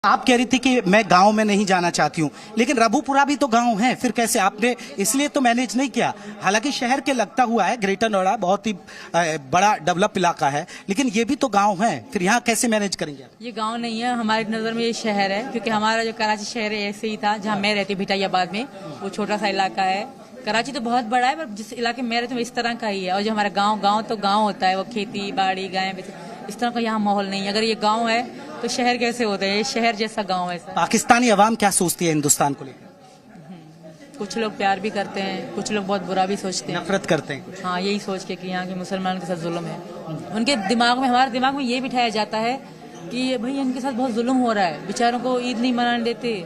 आप कह रही थी कि मैं गांव में नहीं जाना चाहती हूं, लेकिन रबुपुरा भी तो गांव है, फिर कैसे आपने इसलिए तो मैनेज नहीं किया? हालांकि शहर के लगता हुआ है, ग्रेटर नोएडा बहुत ही बड़ा डेवलप इलाका है, लेकिन ये भी तो गांव है, फिर यहाँ कैसे मैनेज करेंगे आप? ये गांव नहीं है, हमारी नजर में ये शहर है, क्योंकि हमारा जो कराची शहर है ऐसे ही था। जहाँ मैं रहती हूँ भिटाइयाबाद में, वो छोटा सा इलाका है। कराची तो बहुत बड़ा है, पर जिस इलाके में मैं रहती हूँ इस तरह का ही है। और जो हमारा गाँव तो गाँव होता है, वो खेती बाड़ी गायें, इस तरह का यहाँ माहौल नहीं है। अगर ये गाँव है तो शहर कैसे होता है? ये शहर जैसा गाँव है। पाकिस्तानी अवाम क्या सोचती है हिंदुस्तान को लेकर? कुछ लोग प्यार भी करते हैं, कुछ लोग बहुत बुरा भी सोचते हैं, नफरत करते हैं। हाँ, यही सोच के कि यहाँ के मुसलमानों के साथ जुल्म है। उनके दिमाग में, हमारे दिमाग में ये बिठाया जाता है कि भाई इनके साथ बहुत जुल्म हो रहा है, बेचारों को ईद नहीं मनाने देते,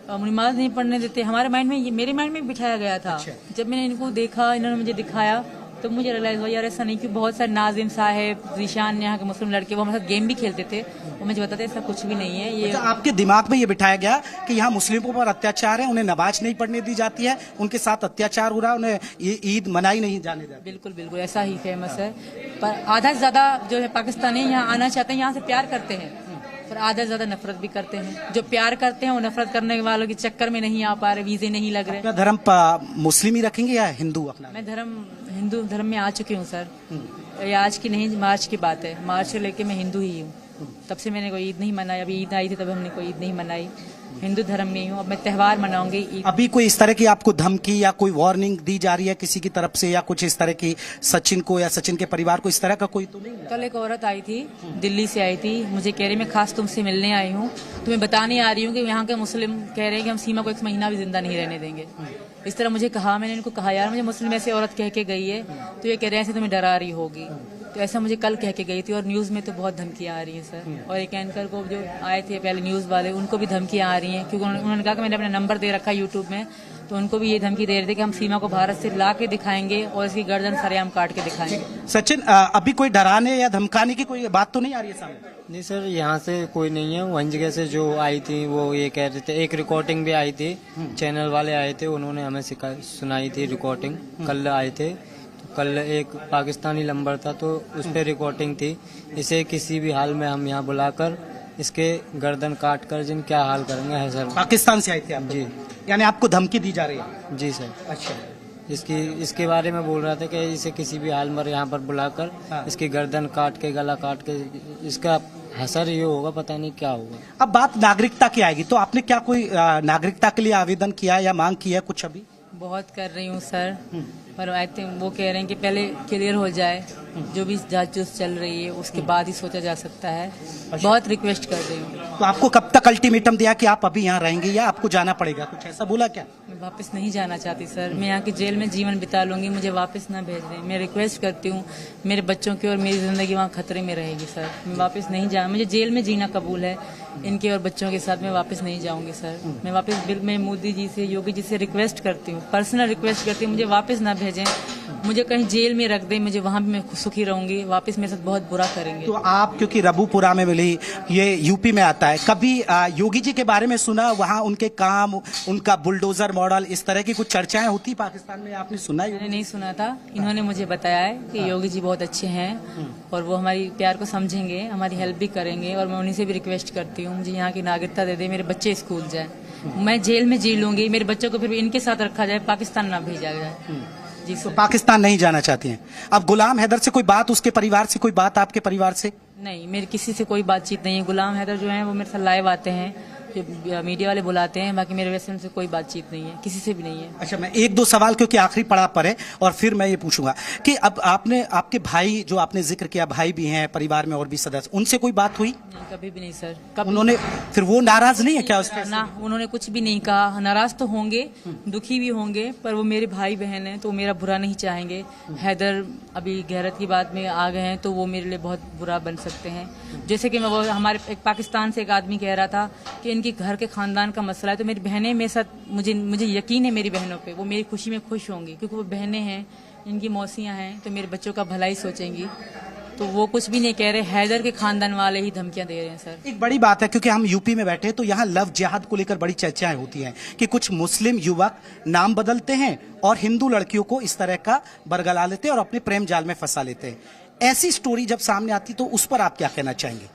नमाज नहीं पढ़ने देते। हमारे माइंड में, मेरे माइंड में बिठाया गया था। जब मैंने इनको देखा, इन्होंने मुझे दिखाया, तो मुझे रियलाइज हुआ यार ऐसा नहीं। कि बहुत सारे नाजिम साहब, जीशान, यहाँ के मुस्लिम लड़के, वो हमारे साथ गेम भी खेलते थे, वो मुझे बताते ऐसा कुछ भी नहीं है। ये आपके दिमाग में ये बिठाया गया कि यहाँ मुस्लिमों पर अत्याचार है, उन्हें नमाज नहीं पढ़ने दी जाती है, उनके साथ अत्याचार हो रहा है, उन्हें ईद मनाई नहीं जाने देती। बिल्कुल बिल्कुल ऐसा ही फेमस है। पर आधा से ज्यादा जो है पाकिस्तानी यहाँ आना चाहते हैं, यहाँ से प्यार करते हैं, पर आधा से ज्यादा नफरत भी करते हैं। जो प्यार करते हैं वो नफरत करने वालों के चक्कर में नहीं आ पा रहे, वीजे नहीं लग रहे। धर्म मुस्लिम ही रखेंगे या हिंदू अपना? मैं हिंदू धर्म में आ चुकी हूँ सर। ये आज की नहीं, मार्च की बात है। मार्च से लेके मैं हिंदू ही हूँ। तब से मैंने कोई ईद नहीं मनाई। अभी ईद आई थी तब हमने कोई ईद नहीं मनाई। हिंदू धर्म में ही हूँ। अब मैं त्योहार मनाऊंगी। अभी कोई इस तरह की आपको धमकी या कोई वार्निंग दी जा रही है किसी की तरफ से, या कुछ इस तरह की सचिन को या सचिन के परिवार को इस तरह का कोई तो नहीं? कल एक औरत आई थी, दिल्ली से आई थी, मुझे कह रही मैं खास तुमसे मिलने आई हूँ, तुम्हें बताने आ रही हूँ कि यहाँ के मुस्लिम कह रहे हैं कि हम सीमा को एक महीना भी जिंदा नहीं रहने देंगे। इस तरह मुझे कहा। मैंने इनको कहा यार मुझे मुस्लिम ऐसे औरत कह के गई है, तो ये कह रहे हैं ऐसे तुम्हें डरा रही होगी। तो ऐसा मुझे कल कह के गई थी। और न्यूज़ में तो बहुत धमकियाँ आ रही हैं सर। और एक एंकर को जो आए थे पहले न्यूज़ वाले, उनको भी धमकियाँ आ रही हैं, क्योंकि उन्होंने कहा कि मैंने अपना नंबर दे रखा है यूट्यूब में, तो उनको भी ये धमकी दे रहे थे कि हम सीमा को भारत से ला के दिखाएंगे और इसकी गर्दन सरेआम काट के दिखाएंगे। सचिन, अभी कोई डराने या धमकाने की कोई बात तो नहीं आ रही है सामने? नहीं सर, यहाँ से कोई नहीं है। वहीं जगह से जो आई थी वो ये कह रहे थे। एक रिकॉर्डिंग भी आई थी, चैनल वाले आए थे, उन्होंने हमें सुनाई थी रिकॉर्डिंग। कल आए थे, तो कल एक पाकिस्तानी नंबर था, तो उस पर रिकॉर्डिंग थी। इसे किसी भी हाल में हम यहाँ बुलाकर इसके गर्दन काट कर जिन क्या हाल करेंगे है सर। पाकिस्तान से आए थे आप? जी। यानी आपको धमकी दी जा रही है? जी सर। अच्छा। इसके बारे में बोल रहा था कि इसे किसी भी हाल में यहाँ पर बुलाकर इसकी गर्दन काट के, गला काट के, इसका असर ये होगा, पता नहीं क्या होगा। अब बात नागरिकता की आएगी, तो आपने क्या कोई नागरिकता के लिए आवेदन किया है या मांग की है कुछ अभी? बहुत कर रही हूँ सर, पर आई थिंक वो कह रहे हैं कि पहले क्लियर हो जाए, जो भी जांच चल रही है उसके बाद ही सोचा जा सकता है। बहुत रिक्वेस्ट कर रही हूँ। तो आपको कब तक अल्टीमेटम दिया कि आप अभी यहाँ रहेंगे या आपको जाना पड़ेगा, कुछ ऐसा बोला क्या? मैं वापस नहीं जाना चाहती सर। मैं यहाँ की जेल में जीवन बिता लूंगी, मुझे वापस ना भेज दें। मैं रिक्वेस्ट करती हूँ, मेरे बच्चों की और मेरी जिंदगी वहाँ खतरे में रहेगी सर। मैं वापस नहीं जाना, मुझे जेल में जीना कबूल है। इनके और बच्चों के साथ मैं वापस नहीं जाऊंगी सर। मैं वापस मैं मोदी जी से, योगी जी से रिक्वेस्ट करती हूँ, पर्सनल रिक्वेस्ट करती हूँ, मुझे वापस ना भेजें, मुझे कहीं जेल में रख दें, मुझे वहाँ भी मैं सुखी रहूंगी। वापस मेरे साथ बहुत बुरा करेंगे। तो आप, क्योंकि रबुपुरा में मिली, ये यूपी में आता है, कभी योगी जी के बारे में सुना? वहाँ उनके काम, उनका बुलडोजर मॉडल, इस तरह की कुछ चर्चाएं होती पाकिस्तान में, आपने सुना? मैंने नहीं सुना था। इन्होंने मुझे बताया है कि योगी जी बहुत अच्छे हैं और वो हमारी प्यार को समझेंगे, हमारी हेल्प भी करेंगे। और मैं उन्हीं से भी रिक्वेस्ट करती हूँ मुझे यहाँ की नागरिकता दे दे, मेरे बच्चे स्कूल जाए, मैं जेल में जी लूंगी, मेरे बच्चों को फिर भी इनके साथ रखा जाए, पाकिस्तान ना भेजा जाए। जी तो पाकिस्तान नहीं जाना चाहती हैं? अब गुलाम हैदर से कोई बात, उसके परिवार से कोई बात, आपके परिवार से? नहीं, मेरी किसी से कोई बातचीत नहीं है। गुलाम हैदर जो है वो मेरे साथ लाइव आते हैं, जो मीडिया वाले बुलाते हैं, बाकी मेरे वैसे उनसे कोई बातचीत नहीं है, किसी से भी नहीं है। अच्छा, मैं एक दो सवाल, क्योंकि आखिरी पड़ाव पर है, और फिर मैं ये पूछूंगा कि अब आपने, आपके भाई जो आपने जिक्र किया, भाई भी हैं परिवार में और भी सदस्य, उनसे कोई बात हुई? नहीं, कभी भी नहीं सर। कभी उन्होंने, फिर वो नाराज नहीं है क्या उसके? ना, उन्होंने कुछ भी नहीं कहा। नाराज तो होंगे, दुखी भी होंगे, पर वो मेरे भाई बहन हैं तो मेरा बुरा नहीं चाहेंगे। हैदर अभी गैरत की बात में आ गए हैं तो वो मेरे लिए बहुत बुरा बन सकते हैं। जैसे कि मैं, वो हमारे एक पाकिस्तान से एक आदमी कह रहा था कि इनके घर के खानदान का मसला है, तो मेरी बहनें मेरे साथ, मुझे यकीन है मेरी बहनों पे, वो मेरी खुशी में खुश होंगी, क्योंकि वो बहनें हैं, इनकी मौसियाँ हैं, तो मेरे बच्चों का भलाई सोचेंगी। तो वो कुछ भी नहीं कह रहे। हैदर के खानदान वाले ही धमकियां दे रहे हैं सर। एक बड़ी बात है, क्योंकि हम यूपी में बैठे हैं, तो यहाँ लव जिहाद को लेकर बड़ी चर्चाएं होती हैं कि कुछ मुस्लिम युवक नाम बदलते हैं और हिंदू लड़कियों को इस तरह का बरगला लेते हैं और अपने प्रेम जाल में फंसा लेते हैं। ऐसी स्टोरी जब सामने आती तो उस पर आप क्या कहना चाहेंगे?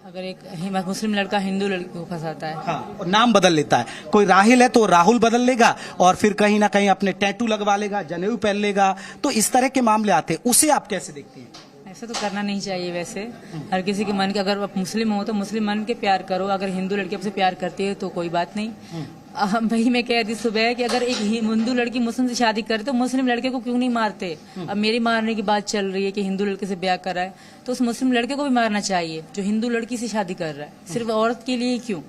अगर एक मुस्लिम लड़का हिंदू लड़की को फंसाता है, हाँ, और नाम बदल लेता है, कोई राहिल है तो राहुल बदल लेगा और फिर कहीं ना कहीं अपने टैटू लगवा लेगा, जनेऊ पहन लेगा, तो इस तरह के मामले आते हैं, उसे आप कैसे देखती हैं? ऐसा तो करना नहीं चाहिए। वैसे हर किसी के मन के, अगर आप मुस्लिम हो तो मुस्लिम मन के प्यार करो, अगर हिंदू लड़की आपसे प्यार करती है तो कोई बात नहीं। भाई मैं कह दी सुबह कि अगर एक हिंदू लड़की मुस्लिम से शादी करे तो मुस्लिम लड़के को क्यों नहीं मारते? अब मेरी मारने की बात चल रही है कि हिंदू लड़के से ब्याह कर रहा है, तो उस मुस्लिम लड़के को भी मारना चाहिए जो हिंदू लड़की से शादी कर रहा है। सिर्फ औरत के लिए क्यों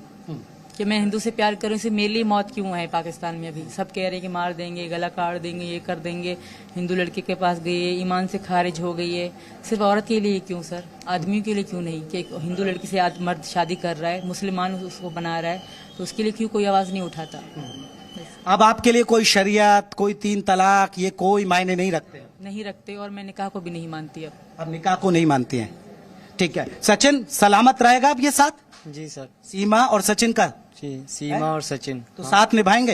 कि मैं हिंदू से प्यार करूं, इसे मेरे लिए मौत क्यों है? पाकिस्तान में अभी सब कह रहे हैं कि मार देंगे, गला काट देंगे, ये कर देंगे। हिंदू लड़के के पास गई है, ईमान से खारिज हो गई है। सिर्फ औरत के लिए क्यों सर? आदमियों के लिए क्यों नहीं? कि हिंदू लड़की से मर्द शादी कर रहा है, मुसलमान उसको बना रहा है, तो उसके लिए क्यों कोई आवाज नहीं उठाता? अब आपके लिए कोई शरीयत, कोई 3 तलाक, ये कोई मायने नहीं रखते? नहीं रखते, और मैं निकाह को भी नहीं मानती। अब निकाह को नहीं मानती हैं, ठीक है। सचिन सलामत रहेगा अब ये साथ? जी सर। सीमा और सचिन का? जी, सीमा और सचिन तो साथ निभाएंगे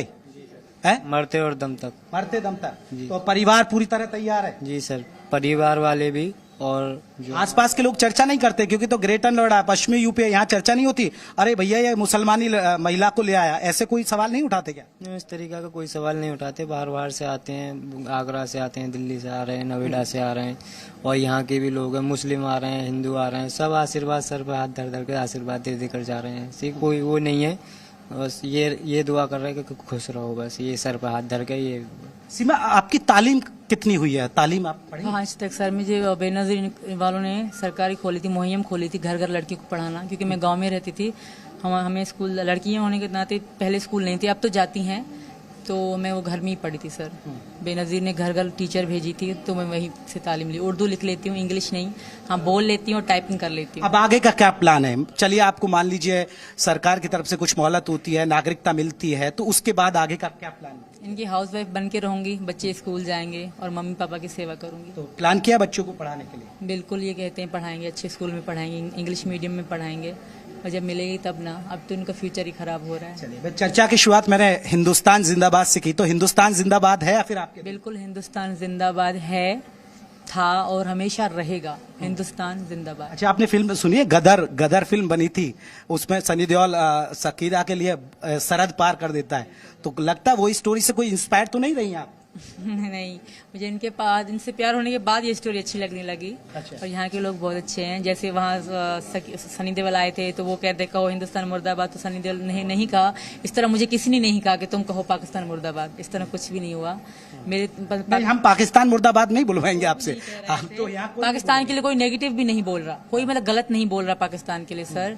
हैं? मरते और दम तक। मरते दम तक। जी। तो परिवार पूरी तरह तैयार है? जी सर, परिवार वाले भी और जो आसपास के लोग चर्चा नहीं करते क्योंकि तो ग्रेटर नोएडा, पश्चिमी यूपी, यहाँ चर्चा नहीं होती, अरे भैया ये मुसलमानी महिला को ले आया, ऐसे कोई सवाल नहीं उठाते क्या? इस तरीका का कोई सवाल नहीं उठाते। बाहर बाहर से आते हैं, आगरा से आते हैं, दिल्ली से आ रहे हैं, नोएडा से आ रहे हैं, और यहाँ के भी लोग हैं, मुस्लिम आ रहे हैं, हिंदू आ रहे हैं, सब आशीर्वाद सर पर हाथ धर धर के आशीर्वाद दे देकर जा रहे हैं। ऐसी कोई वो नहीं है, बस ये दुआ कर रहे हैं कि खुश रहो, बस ये सर पर हाथ धर के। ये सीमा, आपकी तालीम कितनी हुई है? तालीम आप पढ़ी? 5 तक सर। मुझे बेनजीर वालों ने सरकारी खोली थी, मुहिम खोली थी घर घर लड़की को पढ़ाना, क्योंकि मैं गांव में रहती थी। हमें स्कूल, लड़कियां होने के नाते पहले स्कूल नहीं थी, अब तो जाती हैं, तो मैं वो घर में ही पढ़ी थी सर। बेनजीर ने घर घर टीचर भेजी थी, तो मैं वहीं से तालीम ली। उर्दू लिख लेती हूँ, इंग्लिश नहीं, हाँ बोल लेती हूँ और टाइपिंग कर लेती हूँ। अब आगे का क्या प्लान है? चलिए आपको मान लीजिए सरकार की तरफ से कुछ मोहलत होती है, नागरिकता मिलती है, तो उसके बाद आगे का क्या प्लान है? इनकी हाउसवाइफ बन के रहूंगी, बच्चे स्कूल जाएंगे और मम्मी पापा की सेवा करूंगी। तो प्लान किया बच्चों को पढ़ाने के लिए? बिल्कुल, ये कहते हैं पढ़ाएंगे, अच्छे स्कूल में पढ़ाएंगे, इंग्लिश मीडियम में पढ़ाएंगे, और जब मिलेगी तब ना। अब तो इनका फ्यूचर ही खराब हो रहा है। चलिए, चर्चा की शुरुआत मैंने हिंदुस्तान जिंदाबाद से की, तो हिंदुस्तान जिंदाबाद है या फिर आपके? बिल्कुल हिंदुस्तान जिंदाबाद है, था और हमेशा रहेगा। हिंदुस्तान जिंदाबाद। अच्छा, आपने फिल्म सुनी है गदर? गदर फिल्म बनी थी, उसमें सनी देओल सकीरा के लिए सरहद पार कर देता है, तो लगता है वो स्टोरी से कोई इंस्पायर तो नहीं रही आप? नहीं, मुझे इनसे प्यार होने के बाद ये स्टोरी अच्छी लगने लगी। अच्छा। और यहाँ के लोग बहुत अच्छे हैं। जैसे वहाँ सनी देओल आए थे तो वो कहते कहो हिंदुस्तान मुर्दाबाद, तो सनी देओल ने नहीं कहा। इस तरह मुझे किसी ने नहीं कहा कि तुम कहो पाकिस्तान मुर्दाबाद, इस तरह कुछ भी नहीं हुआ। हम पाकिस्तान मुर्दाबाद नहीं बुलवाएंगे आपसे, हम तो यहाँ पाकिस्तान के लिए कोई नेगेटिव भी नहीं बोल रहा, कोई मतलब गलत नहीं बोल रहा पाकिस्तान के लिए सर,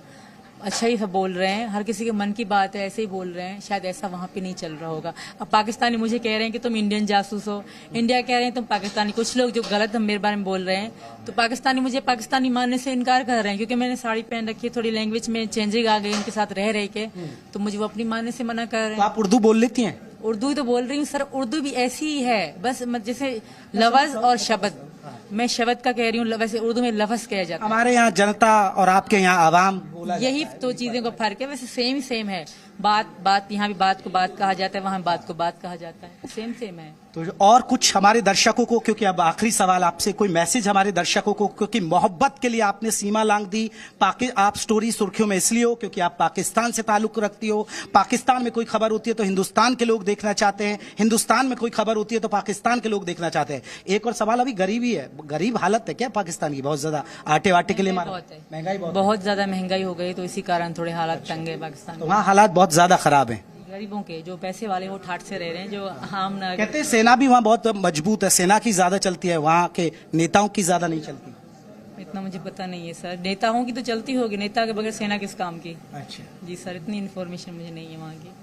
अच्छा ही सब बोल रहे हैं। हर किसी के मन की बात है, ऐसे ही बोल रहे हैं। शायद ऐसा वहाँ पे नहीं चल रहा होगा। अब पाकिस्तानी मुझे कह रहे हैं कि तुम इंडियन जासूस हो, इंडिया कह रहे हैं तुम पाकिस्तानी। कुछ लोग जो गलत मेरे बारे में बोल रहे हैं, तो पाकिस्तानी मुझे पाकिस्तानी मानने से इनकार कर रहे हैं, क्योंकि मैंने साड़ी पहन रखी है, थोड़ी लैंग्वेज में चेंजिंग आ गई उनके साथ रह रहे के, तो मुझे वो अपनी मानने से मना कर रहे हैं। आप उर्दू बोल लेती हैं? उर्दू ही तो बोल रही हूँ सर, उर्दू भी ऐसी ही है, बस जैसे लफ्ज और शब्द। मैं शब्द का कह रही हूँ, वैसे उर्दू में लफ्ज कहा जाता है। हमारे यहाँ जनता और आपके यहाँ आवाम बोला, यही तो चीजें को फर्क है। वैसे सेम है बात यहाँ भी बात को बात कहा जाता है, वहाँ बात को बात कहा जाता है, सेम है। तो और कुछ हमारे दर्शकों को, क्योंकि अब आखिरी सवाल आपसे, कोई मैसेज हमारे दर्शकों को, क्योंकि मोहब्बत के लिए आपने सीमा लांग दी। आप स्टोरी सुर्खियों में इसलिए हो क्योंकि आप पाकिस्तान से ताल्लुक रखती हो। पाकिस्तान में कोई खबर होती है तो हिंदुस्तान के लोग देखना चाहते हैं, हिंदुस्तान में कोई खबर होती है तो पाकिस्तान के लोग देखना चाहते हैं। एक और सवाल, अभी गरीबी है, गरीब हालत है क्या पाकिस्तान की? बहुत ज्यादा आटे वाटे के लिए महंगाई बहुत ज्यादा महंगाई हो गई, तो इसी कारण थोड़े हालात तंग है पाकिस्तान। तो वहाँ हालात बहुत ज्यादा खराब है। गरीबों के, जो पैसे वाले वो ठाठ से रह रहे हैं, जो आम कहते हैं सेना भी वहाँ बहुत मजबूत है, सेना की ज्यादा चलती है, वहाँ के नेताओं की ज्यादा नहीं चलती। इतना मुझे पता नहीं है सर, नेताओं की तो चलती होगी, नेता के बगैर सेना किस काम की। अच्छा जी सर, इतनी इन्फॉर्मेशन मुझे नहीं है वहाँ की।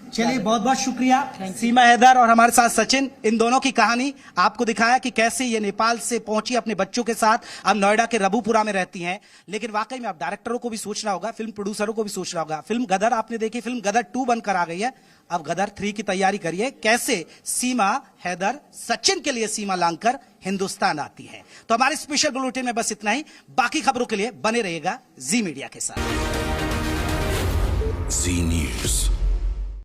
चलिए, बहुत बहुत शुक्रिया। सीमा हैदर और हमारे साथ सचिन, इन दोनों की कहानी आपको दिखाया कि कैसे ये नेपाल से पहुंची अपने बच्चों के साथ, अब नोएडा के रबुपुरा में रहती हैं। लेकिन वाकई में अब डायरेक्टरों को भी सोचना होगा, फिल्म प्रोड्यूसरों को भी सोचना होगा। फिल्म गदर आपने देखी, फिल्म गदर 2 बनकर आ गई है, अब गदर 3 की तैयारी करिए। कैसे सीमा हैदर सचिन के लिए सीमा लांघकर हिंदुस्तान आती है। तो हमारे स्पेशल बुलेटिन में बस इतना ही। बाकी खबरों के लिए बने रहिएगा जी मीडिया के साथ। जी न्यूज़।